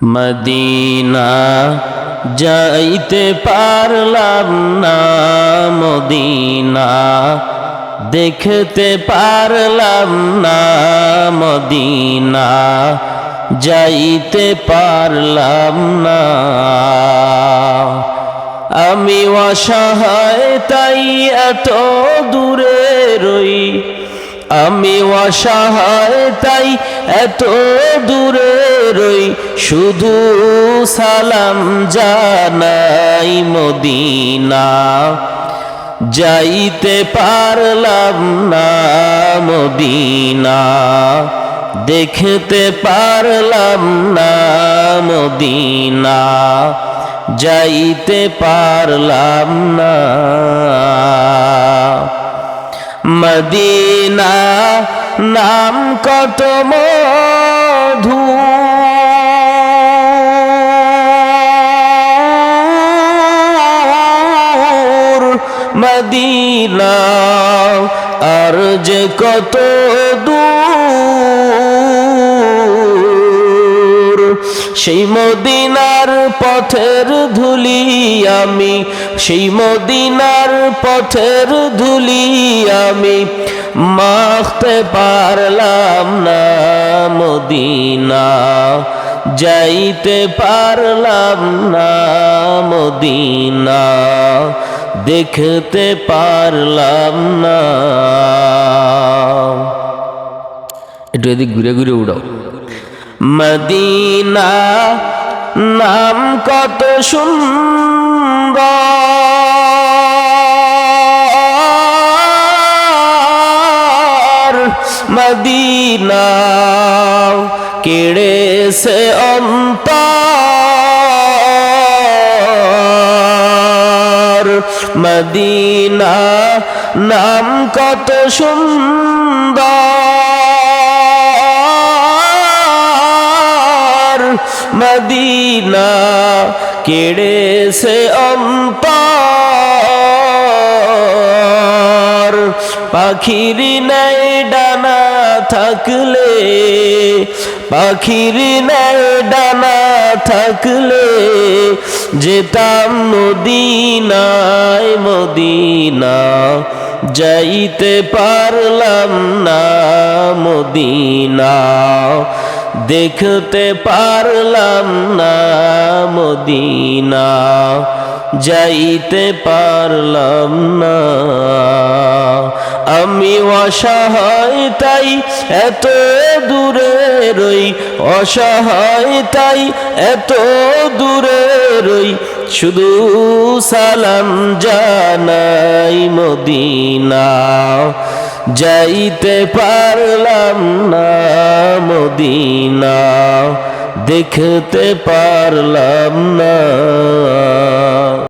Medina যাইতে পারলাম না, মদিনা দেখতে পারলাম না, মদিনা যাইতে পারলাম না। আমি অসহায় তাই এত দূরে রই, আমি অসহায় তাই এত দূরে রই, শুধু সালাম জানাই মদিনা যাইতে পারলাম না, মদিনা দেখতে পারলাম না, মদিনা যাইতে পারলাম না। মদিনা নাম কত মধু, মদিনা আর যে কত দূর, সেই মদিনার পথের ধুলি আমি, সেই মদিনার পথের ধুলি আমি মাখতে পারলাম না, মদিনা যাইতে পারলাম না, মদিনা দেখতে পারলাম না। একটু এদিক ঘুরে ঘুরে উড়াও। মদিনা নাম কত সুন্দর, মদিনা কেড়েছে অন্তর, মদিনা নাম কত সুন্দর, মদিনা কেড়েছে অন্তর। পাখির নাই ডানা থাকলে, পাখির নাই ডানা থাকলে যেতাম মদিনায়, মদিনা যাইতে পারলাম না, মদিনা দেখতে পারলাম না, মদিনা যাইতে পারলাম না। আমি অসহায় তাই এত দূরে রই, অসহায় তাই এত দূরে রই, শুধু সালাম জানাই মদিনা যাইতে পারলাম না, মদিনা দেখতে পারলাম না।